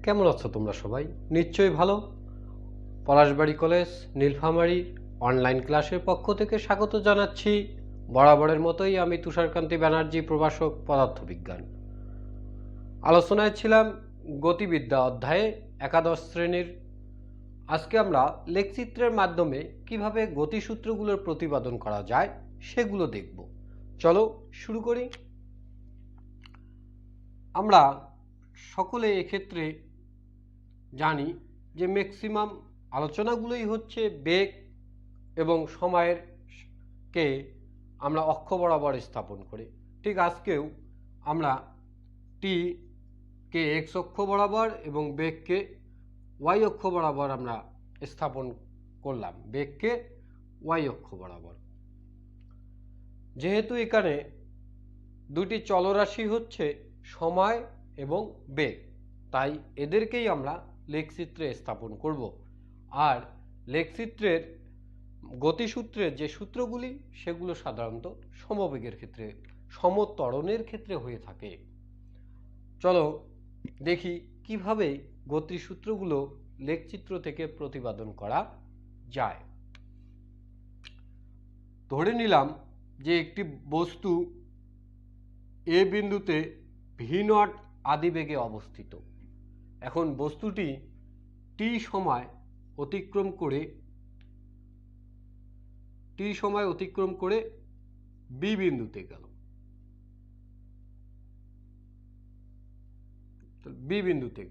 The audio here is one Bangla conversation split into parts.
কেমন আছো তোমরা সবাই? নিশ্চয়ই ভালো। পলাশবাড়ি কলেজ নীলফামারী অনলাইন ক্লাসের পক্ষ থেকে স্বাগত জানাচ্ছি। বরাবরের মতোই আমি তুষারকান্তি ব্যানার্জি, প্রভাষক পদার্থবিজ্ঞান। আলোচনায় ছিলাম গতিবিদ্যা অধ্যায়ে একাদশ শ্রেণীর। আজকে আমরা লেখচিত্রের মাধ্যমে কিভাবে গতিসূত্রগুলোর প্রতিপাদন করা যায় সেগুলো দেখব। চলো শুরু করি। আমরা সকলে এক্ষেত্রে জানি যে ম্যাক্সিমাম আলোচনাগুলোই হচ্ছে বেগ এবং সময়ের কে আমরা অক্ষ বরাবর স্থাপন করি। ঠিক আজকেও আমরা টি কে এক্স অক্ষ বরাবর এবং বেগকে ওয়াই অক্ষ বরাবর আমরা স্থাপন করলাম, বেগকে ওয়াই অক্ষ বরাবর। যেহেতু এখানে দুটি চলরাশি হচ্ছে সময় এবং বেগ, তাই এদেরকেই আমরা লেখচিত্রে স্থাপন করব। আর লেখচিত্রের গতিসূত্রের যে সূত্রগুলি সেগুলো সাধারণত সমবেগের ক্ষেত্রে, সমত্বরণের ক্ষেত্রে হয়ে থাকে। চলো দেখি কিভাবে গতিসূত্রগুলো লেখচিত্র থেকে প্রতিপাদন করা যায়। ধরে নিলাম যে একটি বস্তু এ বিন্দুতে ভি নট আদিবেগে অবস্থিত। এখন বস্তুটি টি সময় অতিক্রম করে বি বিন্দুতে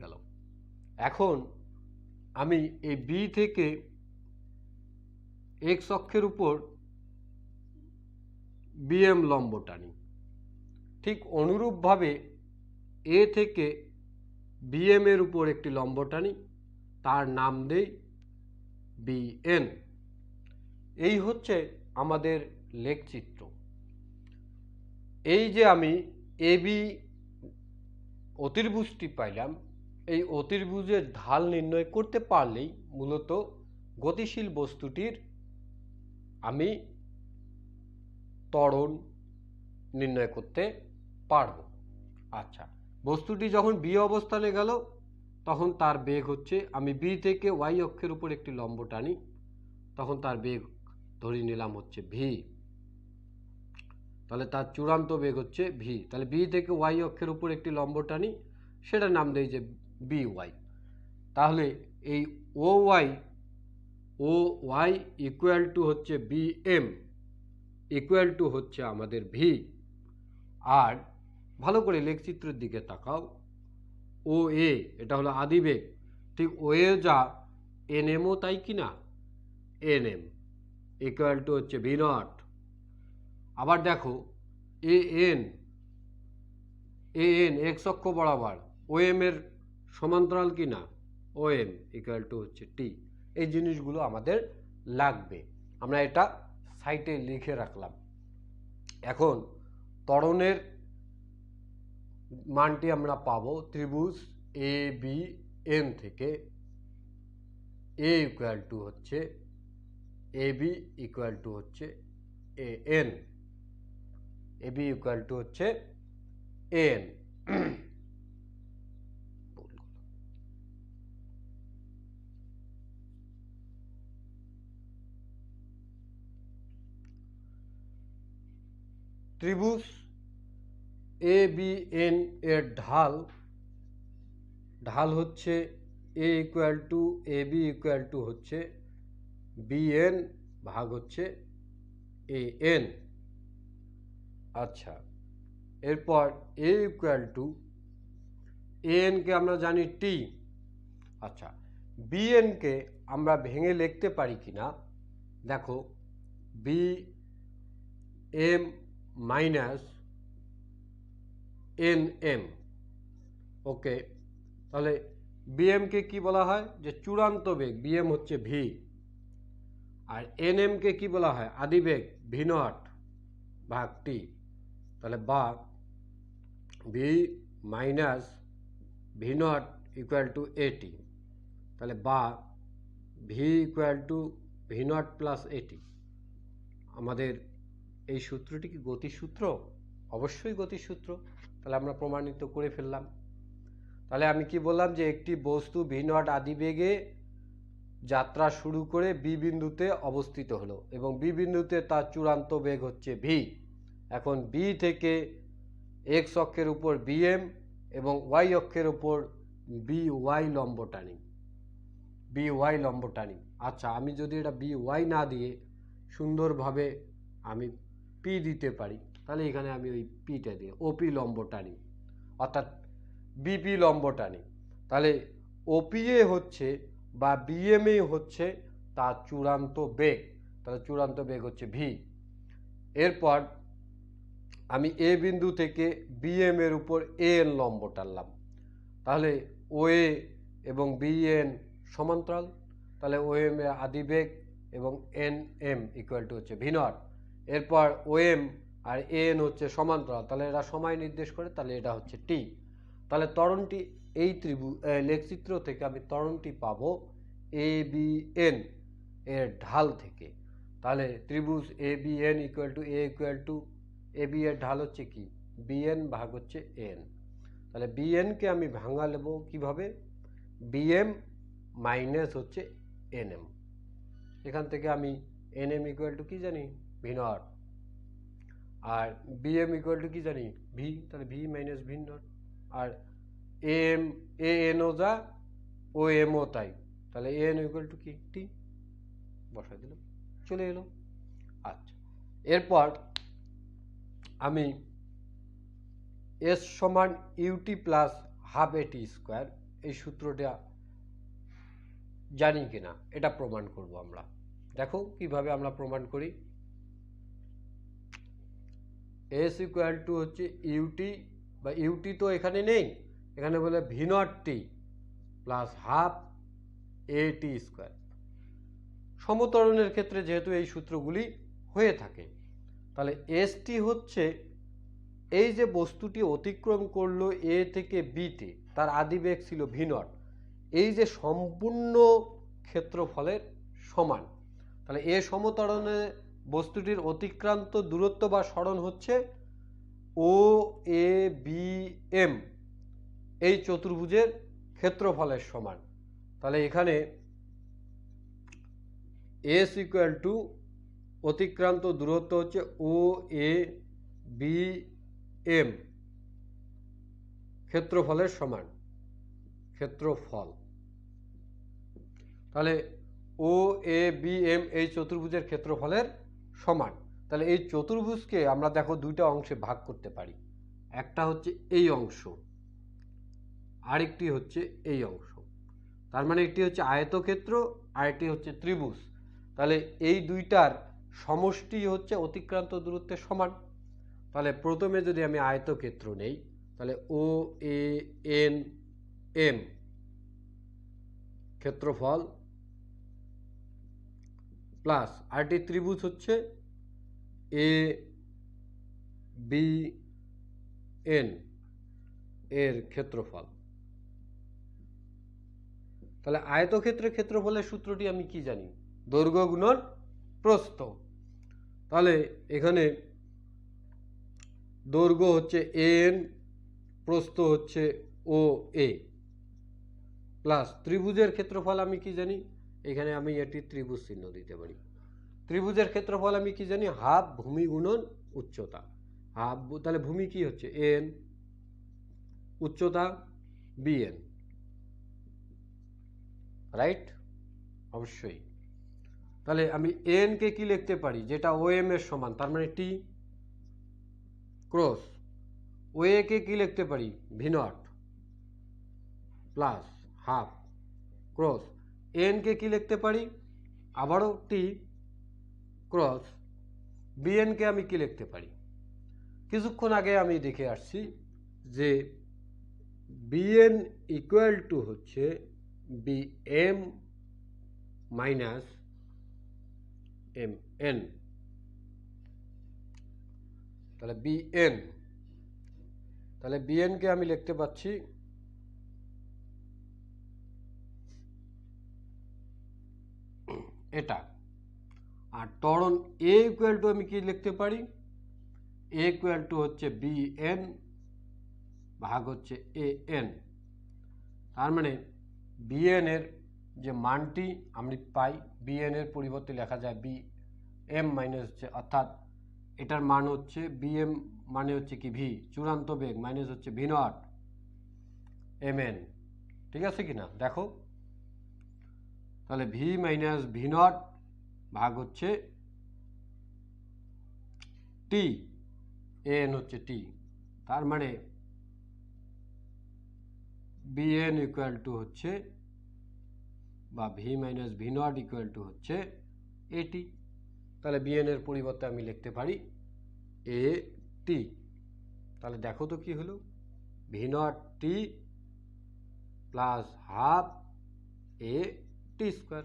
গেল। এখন আমি এই বি থেকে এক্স অক্ষের উপর বিএম লম্ব টানি। ঠিক অনুরূপভাবে এ থেকে বিএম এর উপর একটি লম্ব টানি, তার নাম দেই বিএন। এই হচ্ছে আমাদের লেখচিত্র। এই যে আমি এবি অতির্ভুজটি পাইলাম, এই অতির্ভুজের ঢাল নির্ণয় করতে পারলেই মূলত গতিশীল বস্তুটির আমি ত্বরণ নির্ণয় করতে পারব। আচ্ছা, বস্তুটি যখন বি অবস্থানে গেল তখন তার বেগ হচ্ছে, আমি বি থেকে ওয়াই অক্ষের উপর একটি লম্ব টানি, তখন তার বেগ ধরে নিলাম হচ্ছে ভি। তাহলে তার চূড়ান্ত বেগ হচ্ছে ভি। তাহলে বি থেকে ওয়াই অক্ষের উপর একটি লম্ব টানি, সেটার নাম দেই যে বি ওয়াই। তাহলে এই ও ওয়াই ইকুয়াল টু হচ্ছে বি এম ইকুয়াল টু হচ্ছে আমাদের ভি। আর ভালো করে লেখচিত্রের দিকে তাকাও, ও এ এটা হলো আদিবেগ, ঠিক ও এ যা এন এমও তাই কি না, এন এম ইকুয়াল টু হচ্ছে ভি নট। আবার দেখো এ এন এক্স অক্ষ বরাবর ও এম এর সমান্তরাল কি না, ও এম ইকুয়াল টু হচ্ছে টি। এই জিনিসগুলো আমাদের লাগবে, আমরা এটা সাইটে লিখে রাখলাম। এখন ত্বরণের মানটি আমরা পাবো ত্রিভুজ এ বি এন থেকে। এ ইকুয়াল টু হচ্ছে এ বি ইকুয়াল টু হচ্ছে A N, A B equal to হচ্ছে এন। ত্রিভুজ এ বি এন এর ঢাল হচ্ছে A equal to A B equal to হচ্ছে বি এন ভাগ হচ্ছে এ এন। আচ্ছা, এরপর A equal to A N কে আমরা জানি টি। আচ্ছা, বি এন কে আমরা ভেঙে লিখতে পারি কিনা দেখো, B M minus N M. Okay, তাহলে বিএম কে কি বলা হয়, যে চূড়ান্ত বেগ, বিএম হচ্ছে ভি। আর এন এম কে কি বলা হয়, আদিবেগ, ভি নট ভাগ টি। তাহলে বা V minus V not equal to এটি। তাহলে বা V equal to V naught plus এটি। আমাদের এই সূত্রটি কি গতিসূত্র? অবশ্যই গতিসূত্র। তাহলে আমরা প্রমাণিত করে ফেললাম। তাহলে আমি কি বললাম যে একটি বস্তু ভি নট আদিবেগে যাত্রা শুরু করে বি বিন্দুতে অবস্থিত হলো এবং বি বিন্দুতে তার চূড়ান্ত বেগ হচ্ছে ভি। এখন বি থেকে এক্স অক্ষের উপর বিএম এবং ওয়াই অক্ষের উপর বি ওয়াই লম্ব টানি, বি ওয়াই লম্ব টানি। আচ্ছা, আমি যদি এটা বি ওয়াই না দিয়ে সুন্দরভাবে আমি পি দিতে পারি, তাহলে এখানে আমি ওই পিটা দিয়ে ওপি লম্ব টানি, অর্থাৎ বিপি লম্ব টানি। তাহলে ওপিএ হচ্ছে বা বিএমএ হচ্ছে তার চূড়ান্ত বেগ, তাহলে চূড়ান্ত বেগ হচ্ছে ভি। এরপর আমি এ বিন্দু থেকে বিএম এর উপর এন লম্ব টানলাম, তাহলে ওএ এবং বিএন সমান্তরাল, তাহলে ওএম এর আদিবেগ এবং এন এম ইকুয়াল টু হচ্ছে ভি নট। এরপর ওএম আর এন হচ্ছে সমান্তরাল, তাহলে এরা সময় নির্দেশ করে, তাহলে এটা হচ্ছে টি। তাহলে ত্বরণটি এই লেখচিত্র থেকে আমি ত্বরণটি পাবো এ বি এন এর ঢাল থেকে। তাহলে ত্রিভুজ A B N equal to A B এর ঢাল হচ্ছে কি বিএন ভাগ হচ্ছে এন। তাহলে বিএনকে আমি ভাঙা নেব কিভাবে, বিএম মাইনাস হচ্ছে এনএম। এখান থেকে আমি এনএম ইকুয়াল টু কি জানি ভি নট, আর বিএম ইকুয়াল টু কি জানি ভি, তাহলে ভি মাইনাস ভি নট, আর এম এ এনও যা ও এমও তাই, তাহলে এন ইকুয়াল টু কি টি বসাই দিলাম, চলে এলো। আচ্ছা, এরপর আমি এস সমান ইউটি প্লাস হাফ এটি স্কোয়ার এই সূত্রটা জানি কিনা এটা প্রমাণ করব আমরা। দেখো কিভাবে আমরা প্রমাণ করি। এস ইকুয়াল টু হচ্ছে ইউটি, বা ইউটি তো এখানে নেই, এখানে বলে V not T plus half A T square. সমতরণের ক্ষেত্রে যেহেতু এই সূত্রগুলি হয়ে থাকে, তাহলে এস টি হচ্ছে এই যে বস্তুটি অতিক্রম করলো এ থেকে বিতে, তার আদিবেগ ছিল ভি নট, এই যে সম্পূর্ণ ক্ষেত্রফলের সমান। তাহলে এ সমতরণে বস্তুটির অতিক্রান্ত দূরত্ব বা সরণ হচ্ছে ও এ বি এম এই চতুর্ভুজের ক্ষেত্রফলের সমান। তাহলে এখানে এস ইকুয়াল টু অতিক্রান্ত দূরত্ব হচ্ছে ও এ বি এম ক্ষেত্রফলের সমান, ক্ষেত্রফল। তাহলে ও এ বি এম এই চতুর্ভুজের ক্ষেত্রফলের সমান। তাহলে এই চতুর্ভুজকে আমরা দেখো দুইটা অংশে ভাগ করতে পারি, একটা হচ্ছে এই অংশ, আরেকটি হচ্ছে এই অংশ। তার মানে একটি হচ্ছে আয়তক্ষেত্র, আরেকটি হচ্ছে ত্রিভুজ। তাহলে এই দুইটার সমষ্টি হচ্ছে অতিক্রান্ত দূরত্বের সমান। তাহলে প্রথমে যদি আমি আয়তক্ষেত্র নেই, তাহলে ও এ এন এম ক্ষেত্রফল প্লাস আরেকটি ত্রিভুজ হচ্ছে এ বি এন এর ক্ষেত্রফল। তাহলে আয়তক্ষেত্রের ক্ষেত্রফলের সূত্রটি আমি কি জানি, দৈর্ঘ্য গুণন প্রস্থ। তাহলে এখানে দৈর্ঘ্য হচ্ছে এন, প্রস্থ হচ্ছে ও এ, প্লাস ত্রিভুজের ক্ষেত্রফল আমি কি জানি, এখানে আমি এটি ত্রিভুজ চিহ্ন দিতে পারি। ত্রিভুজের ক্ষেত্রফল আমি কি জানি, হাফ ভূমি গুণন উচ্চতা। হাফ, তাহলে ভূমি কি হচ্ছে এন, উচ্চতা বিএন, রাইট, অবশ্যই। তাহলে আমি এন কে কি লিখতে পারি, যেটা ও এম এর সমান, তার মানে টি ক্রস। ও এ কে কি লিখতে পারি, V naught plus half cross. N K কি লিখতে পারি, আবারও টি ক্রস। বিএন কে আমি কি লিখতে পারি, কিছুক্ষণ আগে আমি দেখে আসছি যে বিএন ইকুয়াল টু হচ্ছে বিএম মাইনাস এম এন। তাহলে বিএন, তাহলে বিএন কে আমি লিখতে পাচ্ছি এটা। আর ত্বরণ এ ইকুয়াল টু আমি কি লিখতে পারি, এ ইকুয়াল টু হচ্ছে বিএন ভাগ হচ্ছে এ এন। তার মানে বিএন এর যে মানটি আমি পাই, বিএন এর পরিবর্তে লেখা যায় বি এম মাইনাস হচ্ছে, অর্থাৎ এটার মান হচ্ছে বিএম মানে হচ্ছে কি ভি, চূড়ান্ত বেগ, মাইনাস হচ্ছে ভি নট এম এন। ঠিক আছে কি না দেখো, তাহলে ভি মাইনাস ভি নট ভাগ হচ্ছে টি, এন হচ্ছে টি, তার মানে বিএন ইকুয়াল টু হচ্ছে বা V minus V not equal to হচ্ছে এটি। তাহলে বিএন এর পরিবর্তে আমি লিখতে পারি এ টি। তাহলে দেখো তো কি হলো, V not T plus half A T square,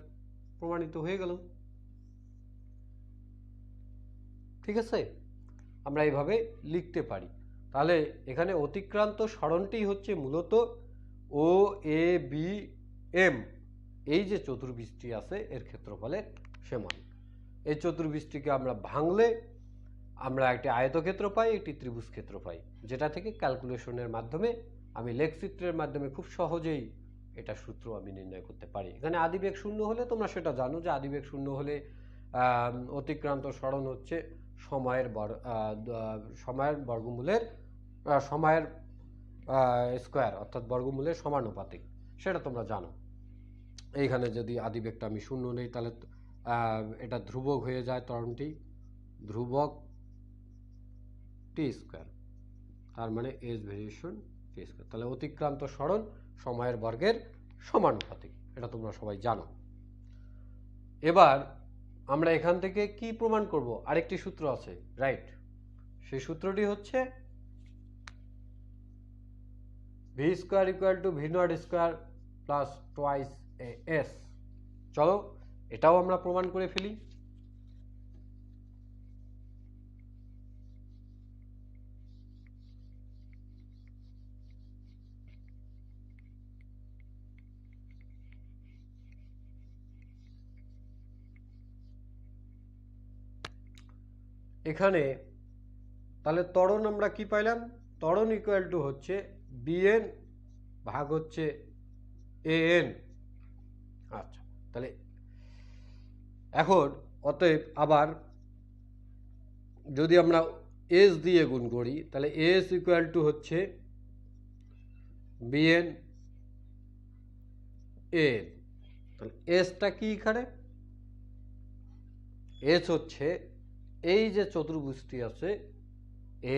প্রমাণিত হয়ে গেল। ঠিক আছে, আমরা এইভাবে লিখতে পারি। তাহলে এখানে অতিক্রান্ত সরণটি হচ্ছে মূলত ও এ বি এম, এই যে চতুর্ভুজটি আছে এর ক্ষেত্রফলের সমান। এই চতুর্ভুজটিকে আমরা ভাঙলে আমরা একটি আয়তক্ষেত্র পাই, একটি ত্রিভুজ ক্ষেত্র পাই, যেটা থেকে ক্যালকুলেশনের মাধ্যমে আমি লেখচিত্রের মাধ্যমে খুব সহজেই এটা সূত্র আমি নির্ণয় করতে পারি। এখানে আদিবেগ শূন্য হলে তোমরা সেটা জানো যে আদিবেগ শূন্য হলে অতিক্রান্ত সরণ হচ্ছে সময়ের বর্গমূলের সময়ের স্কোয়ার, অর্থাৎ বর্গমূলের সমানুপাতিক, সেটা তোমরা জানো। এইখানে যদি আদিবেগটা আমি শূন্য নেই তাহলে এটা ধ্রুবক হয়ে যায়, ত্বরণটি ধ্রুবক টি স্কোয়ার, তার মানে এস ভেরিয়েশন টি স্কোয়ার। তাহলে অতিক্রান্ত সরণ সময়ের বর্গের সমানুপাতিক, এটা তোমরা সবাই জানো। এবার আমরা এখান থেকে কি প্রমাণ করব, আরেকটি সূত্র আছে, রাইট? সেই সূত্রটি হচ্ছে V square equal to V naught square plus twice A S. চলো এটাও আমরা প্রমাণ করে ফেলি। এখানে তাহলে ত্বরণ আমরা কি পাইলাম, ত্বরণ ইকুয়াল টু হচ্ছে বিএন ভাগ হচ্ছে এএন। আচ্ছা, তাহলে এখন অতএব আবার যদি আমরা এস দিয়ে গুণ করি তাহলে এস ইকুয়াল টু হচ্ছে বিএন এন। তাহলে এসটা কি এখানে, এস হচ্ছে এই যে চতুর্ভুজটি আছে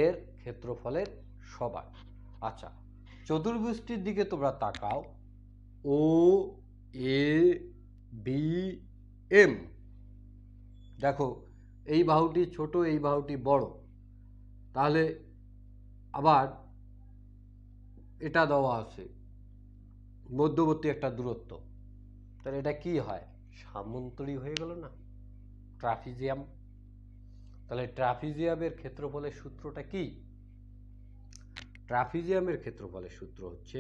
এর ক্ষেত্রফলের সমান। আচ্ছা, চতুর্ভুজটির দিকে তোমরা তাকাও, ও এ বি এম, দেখো এই বাহুটি ছোট, এই বাহুটি বড়, তাহলে আবার এটা দেওয়া আছে মধ্যবর্তী একটা দূরত্ব, তাহলে এটা কি হয়, সামন্তরী হয়ে গেল না, ট্রাপিজিয়াম। তাহলে ট্রাপিজিয়ামের ক্ষেত্রফলের সূত্রটা কি, ট্রাপিজিয়ামের ক্ষেত্রফলের সূত্র হচ্ছে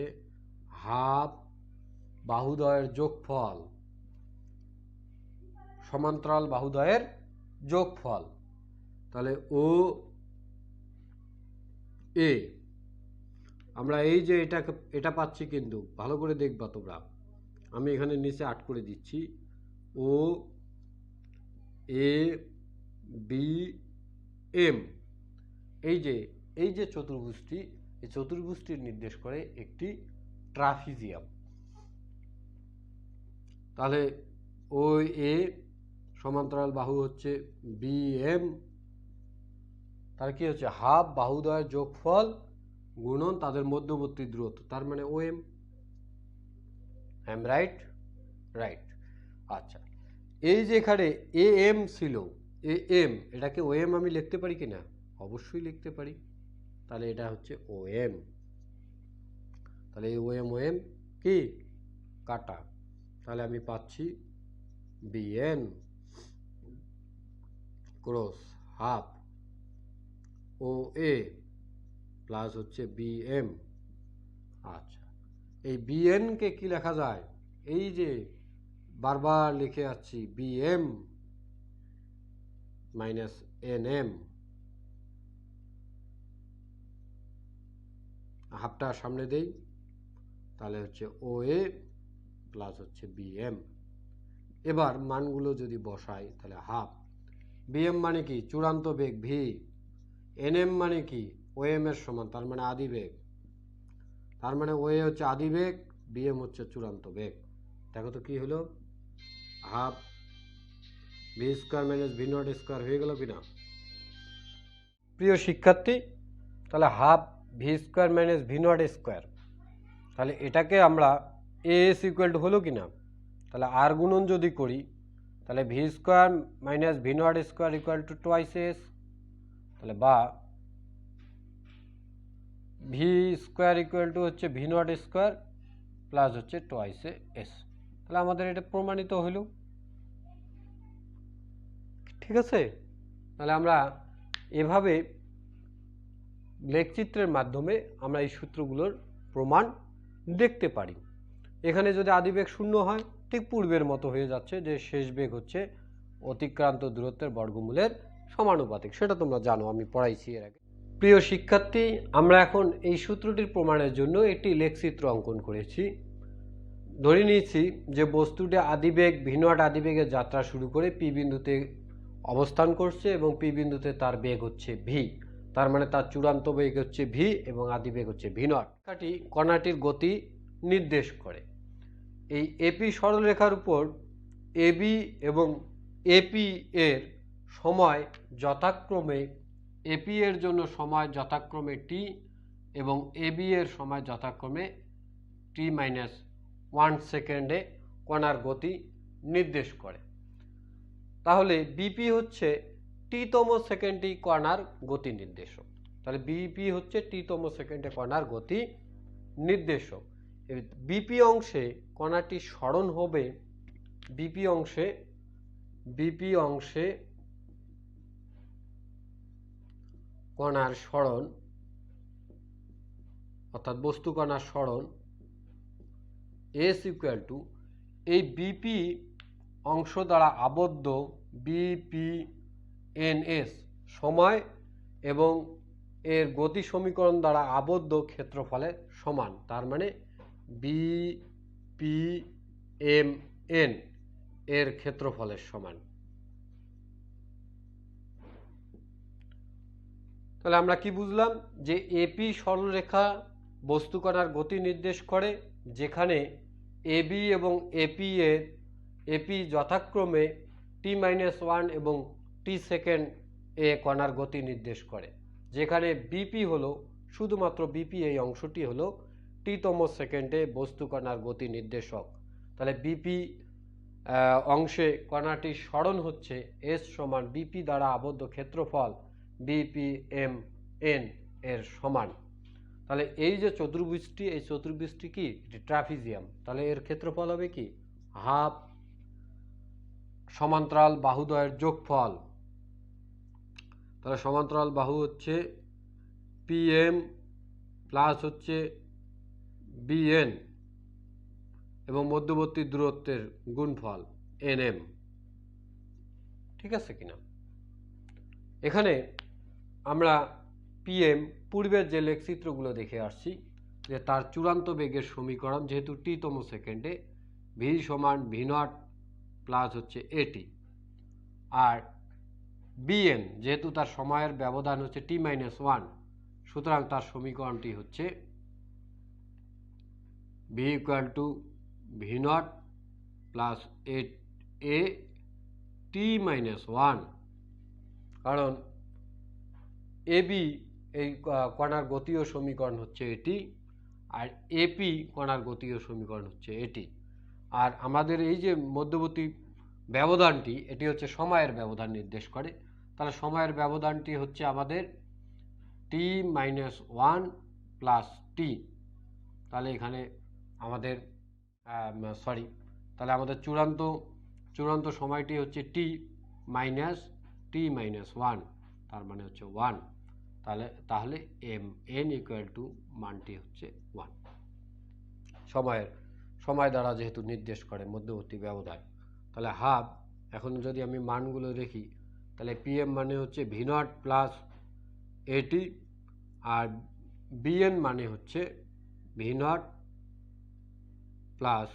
হাফ বাহুদ্বয়ের যোগফল সমান্তরাল বাহুদ্বয়ের যোগফল। তাহলে ও এ, আমরা এই যে এটা পাচ্ছি, কিন্তু ভালো করে দেখবা তোমরা, আমি এখানে নিচে 8 করে দিচ্ছি, ও এ বি এম, এই যে চতুর্ভুজটি, এই চতুর্ভুজটি নির্দেশ করে একটি ট্রাপিজিয়াম। তাহলে ও এ সমান্তরাল বাহু হচ্ছে বি এম, তার কি হচ্ছে হাফ বাহুদ্বয়ের যোগফল গুণন তাদের মধ্যবর্তী দূরত্ব, তার মানে ও এম। Right right. আচ্ছা, এই যে এখানে এ এম ছিল, এ এম, এটাকে ও এম আমি লিখতে পারি কিনা, অবশ্যই লিখতে পারি। তাহলে এটা হচ্ছে ও এম, তাহলে ও এম কি কাটা, তাহলে আমি পাচ্ছি বিএন ক্রস হাফ ও এ প্লাস হচ্ছে বিএম। আচ্ছা, এই বিএন কে কি লেখা যায়, এই যে বারবার লিখে যাচ্ছি বিএম মাইনাস এন এম, হাফটা সামনে দেই, তাহলে হচ্ছে ও এ প্লাস হচ্ছে বিএম। এবার মানগুলো যদি বসাই তাহলে হাফ, বিএম মানে কি চূড়ান্ত বেগ ভি, এনএম মানে কি ও এম এর সমান, তার মানে আদি বেগ, তার মানে ও এ হচ্ছে আদি বেগ, বিএম হচ্ছে চূড়ান্ত বেগ। দেখো তো কি হলো, half V square minus V not square হয়ে গেল কিনা? প্রিয় শিক্ষার্থী, তাহলে half V square minus V not square, তাহলে এটাকে আমরা এ এস ইকুয়াল টু হলো কিনা? তাহলে আর গুণন যদি করি তাহলে V square minus V not square equal to twice S, তাহলে বা ভি স্কোয়ার ইকুয়াল টু হচ্ছে ভি নট স্কোয়ার প্লাস হচ্ছে টোয়াইস এস। তাহলে আমাদের এটা প্রমাণিত হইল। ঠিক আছে, তাহলে আমরা এভাবে লেখচিত্রের মাধ্যমে আমরা এই সূত্রগুলোর প্রমাণ দেখতে পারি। এখানে যদি আদিবেগ শূন্য হয় ঠিক পূর্বের মতো হয়ে যাচ্ছে, যে শেষ বেগ হচ্ছে অতিক্রান্ত দূরত্বের বর্গমূলের সমানুপাতিক, সেটা তোমরা জানো, আমি পড়াইছি এর আগে। প্রিয় শিক্ষার্থী, আমরা এখন এই সূত্রটির প্রমাণের জন্য একটি লেখচিত্র অঙ্কন করেছি। ধরে নিয়েছি যে বস্তুটি আদিবেগ ভি নট আদিবেগে যাত্রা শুরু করে পি বিন্দুতে অবস্থান করছে এবং পি বিন্দুতে তার বেগ হচ্ছে ভি, তার মানে তার চূড়ান্ত বেগ হচ্ছে ভি এবং আদিবেগ হচ্ছে ভি নট। কণাটির গতি নির্দেশ করে। এই এপি সরলরেখার উপর এবি এবং এপি এর সময় যথাক্রমে, এপি এর জন্য সময় যথাক্রমে টি এবং এবি এর সময় যথাক্রমে টি মাইনাস 1 সেকেন্ডে কণার গতি নির্দেশ করে। তাহলে বিপি হচ্ছে টি-তম সেকেন্ডে কণার গতি নির্দেশক। তাহলে বিপি হচ্ছে টি-তম সেকেন্ডে কণার গতি নির্দেশক। বিপি অংশে কণাটি সরণ হবে, বিপি অংশে কণার সরণ অর্থাৎ বস্তু কণার সরণ এস ইকুয়াল টু এই বিপি অংশ দ্বারা আবদ্ধ বিপি এন এস সময় এবং এর গতি সমীকরণ দ্বারা আবদ্ধ ক্ষেত্রফলের সমান, তার মানে বিপি এম এন এর ক্ষেত্রফলের সমান। তাহলে আমরা কি বুঝলাম, যে এপি সরলরেখা বস্তু কণার গতি নির্দেশ করে, যেখানে এবি এবং এপি যথাক্রমে t-1 এবং টি সেকেন্ড এ কণার গতি নির্দেশ করে, যেখানে বিপি হলো শুধুমাত্র বিপি এই অংশটি হলো টি-তম সেকেন্ডে বস্তু কণার গতি নির্দেশক। তাহলে বিপি অংশে কণাটি সরণ হচ্ছে এস সমান বিপি দ্বারা আবদ্ধ ক্ষেত্রফল বিপি এম এন এর সমান। তাহলে এই যে চতুর্ভুজটি, এই চতুর্ভুজটি কি ট্রাপিজিয়াম, তাহলে এর ক্ষেত্রফল হবে কি হাফ সমান্তরাল বাহুদ্বয়ের যোগফল। তাহলে সমান্তরাল বাহু হচ্ছে পিএম প্লাস হচ্ছে বিএন এবং মধ্যবর্তী দূরত্বের গুণফল এনএম। ঠিক আছে কিনা? এখানে আমরা পিএম পূর্বের যে লেখচিত্রগুলো দেখে আসছি, যে তার চূড়ান্ত বেগের সমীকরণ, যেহেতু টি-তম সেকেন্ডে ভি সমান ভি নট প্লাস হচ্ছে এটি, আর বিএন যেহেতু তার সময়ের ব্যবধান হচ্ছে t-1, সুতরাং তার সমীকরণটি হচ্ছে V equal to V naught plus A t-1, কারণ এবি এই কণার গতীয় সমীকরণ হচ্ছে এটি, আর এপি কণার গতীয় সমীকরণ হচ্ছে এটি। আর আমাদের এই যে মধ্যবর্তী ব্যবধানটি, এটি হচ্ছে সময়ের ব্যবধান নির্দেশ করে। তাহলে সময়ের ব্যবধানটি হচ্ছে আমাদের t-1 প্লাস টি। তাহলে এখানে আমাদের তাহলে আমাদের চূড়ান্ত সময়টি হচ্ছে t-1, তার মানে হচ্ছে 1। তাহলে এম এন ইকুয়াল টু মানটি হচ্ছে 1, সময় দ্বারা যেহেতু নির্দেশ করে মধ্যবর্তী ব্যবধান। তাহলে হাফ, এখন যদি আমি মানগুলো দেখি, তাহলে পিএম মানে হচ্ছে ভি নট প্লাস এটি, আর বিএন মানে হচ্ছে V not plus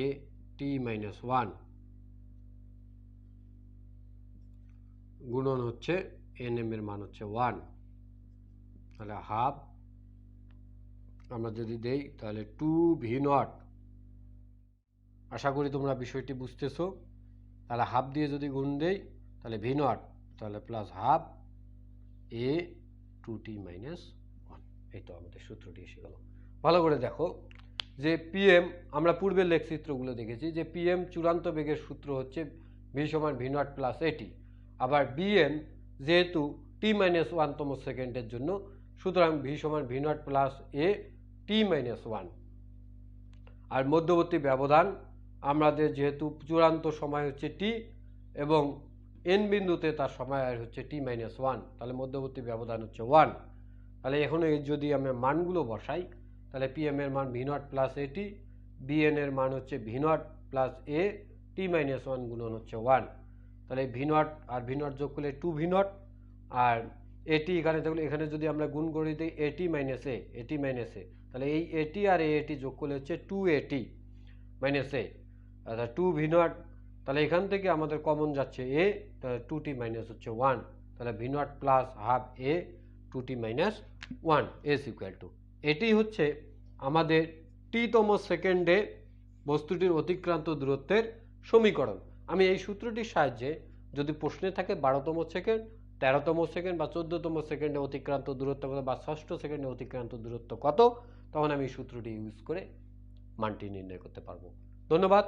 A T minus one গুণন হচ্ছে এন এম এর মান হচ্ছে ওয়ান, তাহলে হাফ আমরা যদি দেই তাহলে টু ভি নট। আশা করি তোমরা বিষয়টি বুঝতেছো। তাহলে হাফ দিয়ে যদি গুণ দেই তাহলে ভি নট, তাহলে plus half A two T minus one. এই তো আমাদের সূত্রটি এসে গেল। ভালো করে দেখো যে পিএম আমরা পূর্বের লেখচিত্রগুলো দেখেছি যে পিএম চূড়ান্ত বেগের সূত্র হচ্ছে ভি সমান ভি নট প্লাস এটি। আবার বিএম যেহেতু টি মাইনাস ওয়ানতম সেকেন্ডের জন্য, সুতরাং ভি সমান V not plus A T minus one. আর মধ্যবর্তী ব্যবধান আমাদের যেহেতু চূড়ান্ত সময় হচ্ছে টি এবং এন বিন্দুতে তার সময় আর হচ্ছে টি মাইনাস ওয়ান, তাহলে মধ্যবর্তী ব্যবধান হচ্ছে ওয়ান। তাহলে এখন যদি আমরা মানগুলো বসাই তাহলে পিএম এর মান V not plus AT, BN এর মান হচ্ছে V not plus A T minus one গুণন হচ্ছে ওয়ান। তাহলে ভি নট আর ভি নট যোগ করলে টু ভি নট, আর এটি এখানে থাকলে এখানে যদি আমরা গুণ করে দিই এটি মাইনাস এ, তাহলে এই এটি আর এটি যোগ করলে হচ্ছে টু এটি মাইনাস এ, অর্থাৎ টু ভি নট। তাহলে এখান থেকে আমাদের কমন যাচ্ছে এ, তাহলে টু টি মাইনাস হচ্ছে ওয়ান, তাহলে V not plus half A two T minus one S equal to. এটি হচ্ছে আমাদের টিতম সেকেন্ডে বস্তুটির অতিক্রান্ত দূরত্বের সমীকরণ। আমি এই সূত্রটির সাহায্যে যদি প্রশ্নে থাকে 12তম সেকেন্ড, 13তম সেকেন্ড বা 14তম সেকেন্ডে অতিক্রান্ত দূরত্ব কত বা 6ষ্ঠ সেকেন্ডে অতিক্রান্ত দূরত্ব কত, তখন আমি সূত্রটি ইউজ করে মানটি নির্ণয় করতে পারবো। ধন্যবাদ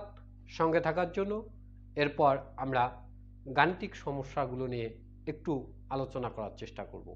সঙ্গে থাকার জন্য। এরপর আমরা গাণিতিক সমস্যাগুলো নিয়ে একটু আলোচনা করার চেষ্টা করব।